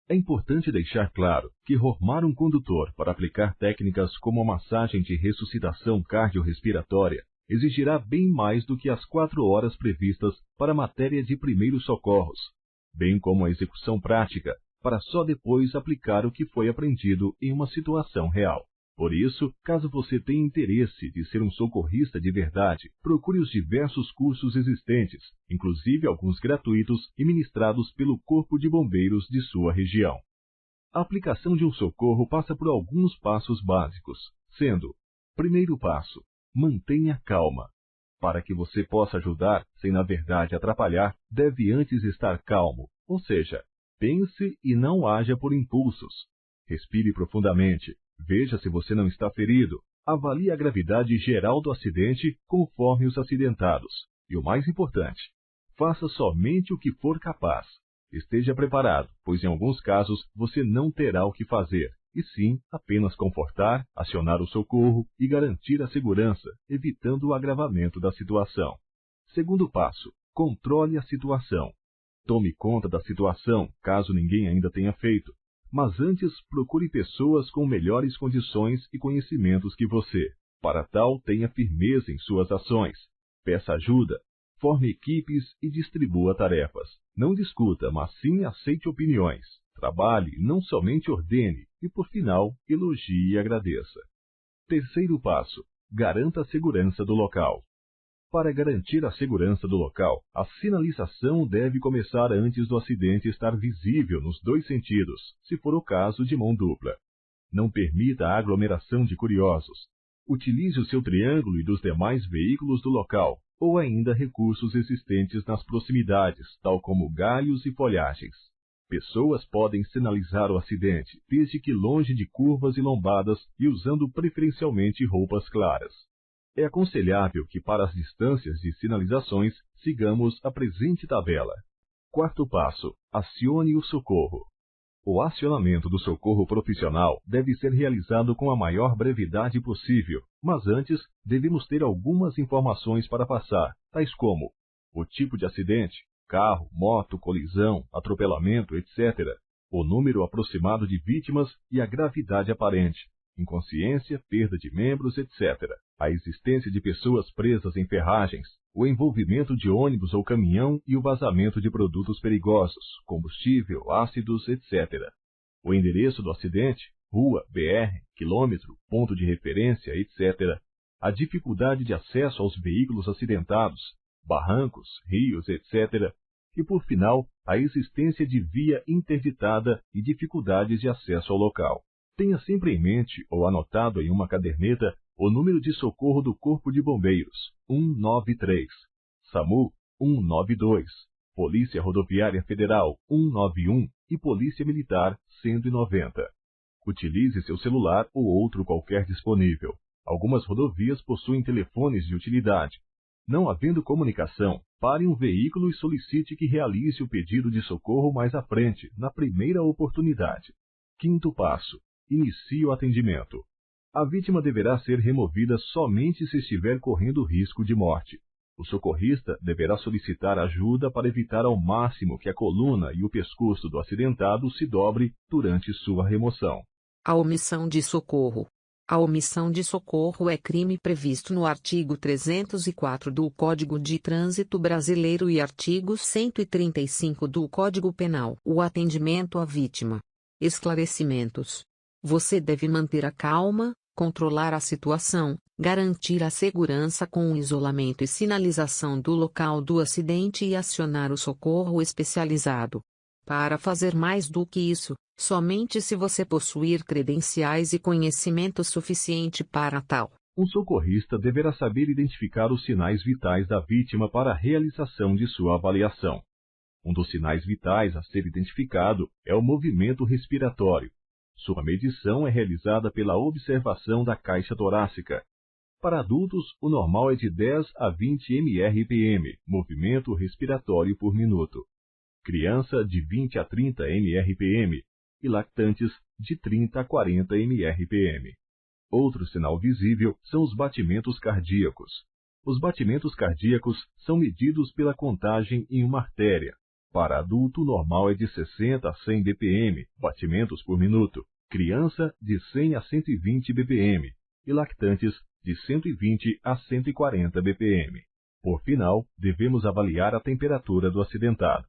É importante deixar claro que formar um condutor para aplicar técnicas como a massagem de ressuscitação cardiorrespiratória exigirá bem mais do que as 4 horas previstas para a matéria de primeiros socorros, bem como a execução prática, para só depois aplicar o que foi aprendido em uma situação real. Por isso, caso você tenha interesse de ser um socorrista de verdade, procure os diversos cursos existentes, inclusive alguns gratuitos e ministrados pelo Corpo de Bombeiros de sua região. A aplicação de um socorro passa por alguns passos básicos, sendo: primeiro passo, mantenha calma. Para que você possa ajudar, sem na verdade atrapalhar, deve antes estar calmo, ou seja, pense e não haja por impulsos. Respire profundamente. Veja se você não está ferido. Avalie a gravidade geral do acidente conforme os acidentados. E o mais importante, faça somente o que for capaz. Esteja preparado, pois em alguns casos você não terá o que fazer, e sim apenas confortar, acionar o socorro e garantir a segurança, evitando o agravamento da situação. Segundo passo, controle a situação. Tome conta da situação, caso ninguém ainda tenha feito. Mas antes procure pessoas com melhores condições e conhecimentos que você. Para tal, tenha firmeza em suas ações. Peça ajuda, forme equipes e distribua tarefas. Não discuta, mas sim aceite opiniões. Trabalhe, não somente ordene, e por final, elogie e agradeça. Terceiro passo, garanta a segurança do local. Para garantir a segurança do local, a sinalização deve começar antes do acidente estar visível nos 2 sentidos, se for o caso de mão dupla. Não permita a aglomeração de curiosos. Utilize o seu triângulo e dos demais veículos do local, ou ainda recursos existentes nas proximidades, tal como galhos e folhagens. Pessoas podem sinalizar o acidente, desde que longe de curvas e lombadas e usando preferencialmente roupas claras. É aconselhável que para as distâncias de sinalizações sigamos a presente tabela. Quarto passo, acione o socorro. O acionamento do socorro profissional deve ser realizado com a maior brevidade possível, mas antes devemos ter algumas informações para passar, tais como o tipo de acidente, carro, moto, colisão, atropelamento, etc., o número aproximado de vítimas e a gravidade aparente, inconsciência, perda de membros, etc., a existência de pessoas presas em ferragens, o envolvimento de ônibus ou caminhão e o vazamento de produtos perigosos, combustível, ácidos, etc., o endereço do acidente, rua, BR, quilômetro, ponto de referência, etc., a dificuldade de acesso aos veículos acidentados, barrancos, rios, etc., e, por final, a existência de via interditada e dificuldades de acesso ao local. Tenha sempre em mente ou anotado em uma caderneta o número de socorro do Corpo de Bombeiros, 193, SAMU, 192, Polícia Rodoviária Federal, 191 e Polícia Militar, 190. Utilize seu celular ou outro qualquer disponível. Algumas rodovias possuem telefones de utilidade. Não havendo comunicação, pare um veículo e solicite que realize o pedido de socorro mais à frente, na primeira oportunidade. Quinto passo, inicie o atendimento. A vítima deverá ser removida somente se estiver correndo risco de morte. O socorrista deverá solicitar ajuda para evitar ao máximo que a coluna e o pescoço do acidentado se dobre durante sua remoção. A omissão de socorro. A omissão de socorro é crime previsto no artigo 304 do Código de Trânsito Brasileiro e artigo 135 do Código Penal. O atendimento à vítima. Esclarecimentos. Você deve manter a calma, controlar a situação, garantir a segurança com o isolamento e sinalização do local do acidente e acionar o socorro especializado. Para fazer mais do que isso, somente se você possuir credenciais e conhecimento suficiente para tal. Um socorrista deverá saber identificar os sinais vitais da vítima para a realização de sua avaliação. Um dos sinais vitais a ser identificado é o movimento respiratório. Sua medição é realizada pela observação da caixa torácica. Para adultos, o normal é de 10 a 20 mRPM, movimento respiratório por minuto. Criança, de 20 a 30 mRPM, e lactantes, de 30 a 40 mRPM. Outro sinal visível são os batimentos cardíacos. Os batimentos cardíacos são medidos pela contagem em uma artéria. Para adulto, o normal é de 60 a 100 bpm, batimentos por minuto. Criança, de 100 a 120 bpm. E lactantes, de 120 a 140 bpm. Por final, devemos avaliar a temperatura do acidentado.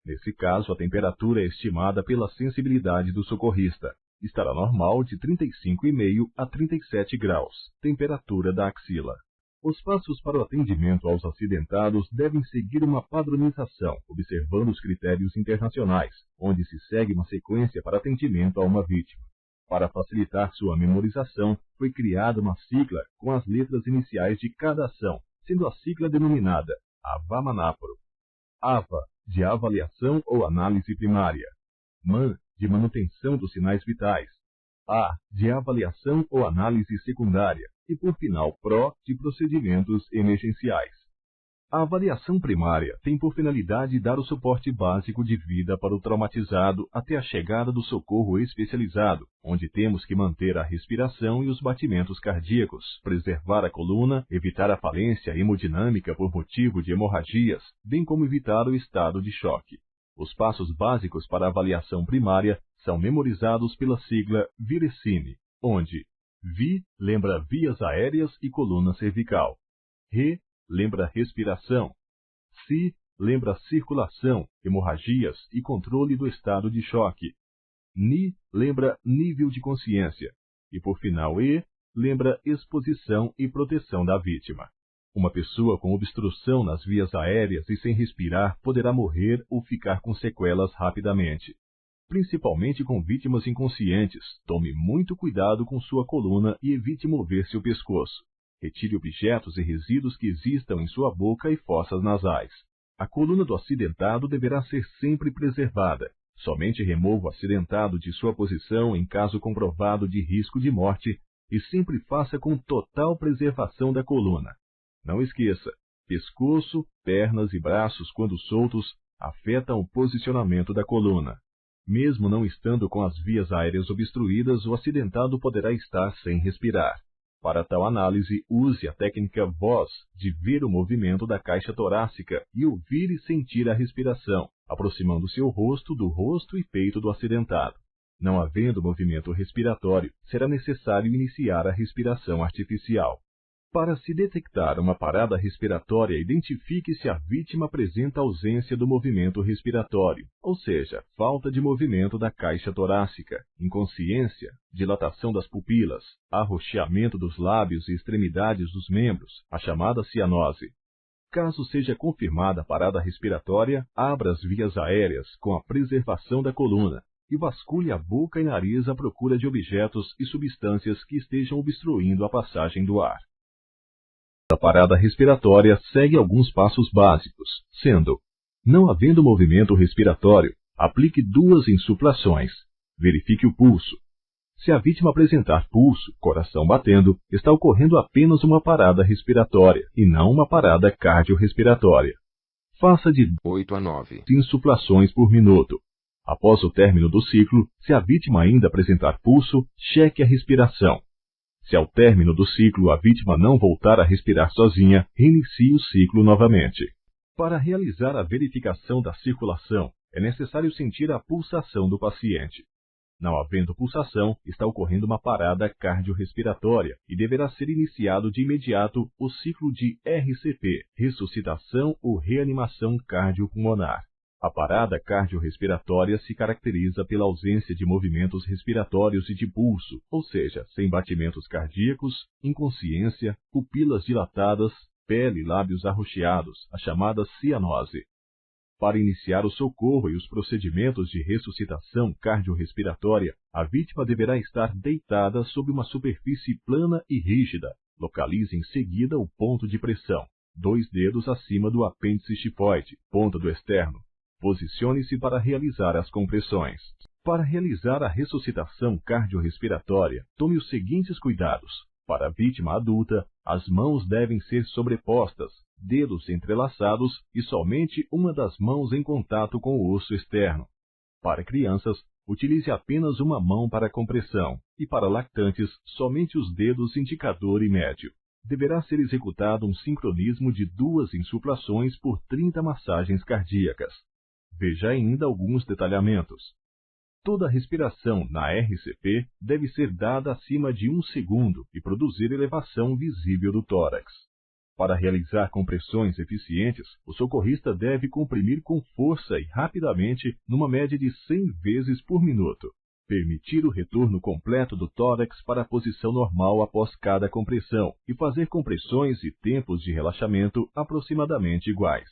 Nesse caso, a temperatura é estimada pela sensibilidade do socorrista. Estará normal de 35,5 a 37 graus, temperatura da axila. Os passos para o atendimento aos acidentados devem seguir uma padronização, observando os critérios internacionais, onde se segue uma sequência para atendimento a uma vítima. Para facilitar sua memorização, foi criada uma sigla com as letras iniciais de cada ação, sendo a sigla denominada AVA-MANAPRO. AVA, de avaliação ou análise primária. MAN, de manutenção dos sinais vitais. A, de avaliação ou análise secundária. E, por final, PRO, de procedimentos emergenciais. A avaliação primária tem por finalidade dar o suporte básico de vida para o traumatizado até a chegada do socorro especializado, onde temos que manter a respiração e os batimentos cardíacos, preservar a coluna, evitar a falência hemodinâmica por motivo de hemorragias, bem como evitar o estado de choque. Os passos básicos para a avaliação primária são memorizados pela sigla VIRECINE, onde VI lembra vias aéreas e coluna cervical. RE lembra respiração. CI lembra circulação, hemorragias e controle do estado de choque. NI lembra nível de consciência. E por final E lembra exposição e proteção da vítima. Uma pessoa com obstrução nas vias aéreas e sem respirar poderá morrer ou ficar com sequelas rapidamente. Principalmente com vítimas inconscientes, tome muito cuidado com sua coluna e evite mover seu pescoço. Retire objetos e resíduos que existam em sua boca e fossas nasais. A coluna do acidentado deverá ser sempre preservada. Somente remova o acidentado de sua posição em caso comprovado de risco de morte e sempre faça com total preservação da coluna. Não esqueça, pescoço, pernas e braços, quando soltos, afetam o posicionamento da coluna. Mesmo não estando com as vias aéreas obstruídas, o acidentado poderá estar sem respirar. Para tal análise, use a técnica VOZ, de ver o movimento da caixa torácica e ouvir e sentir a respiração, aproximando seu rosto do rosto e peito do acidentado. Não havendo movimento respiratório, será necessário iniciar a respiração artificial. Para se detectar uma parada respiratória, identifique se a vítima apresenta ausência do movimento respiratório, ou seja, falta de movimento da caixa torácica, inconsciência, dilatação das pupilas, arroxeamento dos lábios e extremidades dos membros, a chamada cianose. Caso seja confirmada a parada respiratória, abra as vias aéreas com a preservação da coluna e vasculhe a boca e nariz à procura de objetos e substâncias que estejam obstruindo a passagem do ar. A parada respiratória segue alguns passos básicos, sendo: não havendo movimento respiratório, aplique 2 insuflações. Verifique o pulso. Se a vítima apresentar pulso, coração batendo, está ocorrendo apenas uma parada respiratória e não uma parada cardiorrespiratória. Faça de 8 a 9 insuflações por minuto. Após o término do ciclo, se a vítima ainda apresentar pulso, cheque a respiração. Se ao término do ciclo a vítima não voltar a respirar sozinha, reinicie o ciclo novamente. Para realizar a verificação da circulação, é necessário sentir a pulsação do paciente. Não havendo pulsação, está ocorrendo uma parada cardiorrespiratória e deverá ser iniciado de imediato o ciclo de RCP, ressuscitação ou reanimação cardiopulmonar. A parada cardiorrespiratória se caracteriza pela ausência de movimentos respiratórios e de pulso, ou seja, sem batimentos cardíacos, inconsciência, pupilas dilatadas, pele e lábios arroxeados, a chamada cianose. Para iniciar o socorro e os procedimentos de ressuscitação cardiorrespiratória, a vítima deverá estar deitada sobre uma superfície plana e rígida. Localize em seguida o ponto de pressão, 2 dedos acima do apêndice xifoide, ponta do externo. Posicione-se para realizar as compressões. Para realizar a ressuscitação cardiorrespiratória, tome os seguintes cuidados. Para a vítima adulta, as mãos devem ser sobrepostas, dedos entrelaçados e somente uma das mãos em contato com o osso externo. Para crianças, utilize apenas uma mão para a compressão e para lactantes, somente os dedos indicador e médio. Deverá ser executado um sincronismo de 2 insuflações por 30 massagens cardíacas. Veja ainda alguns detalhamentos. Toda respiração na RCP deve ser dada acima de 1 segundo e produzir elevação visível do tórax. Para realizar compressões eficientes, o socorrista deve comprimir com força e rapidamente, numa média de 100 vezes por minuto. Permitir o retorno completo do tórax para a posição normal após cada compressão e fazer compressões e tempos de relaxamento aproximadamente iguais.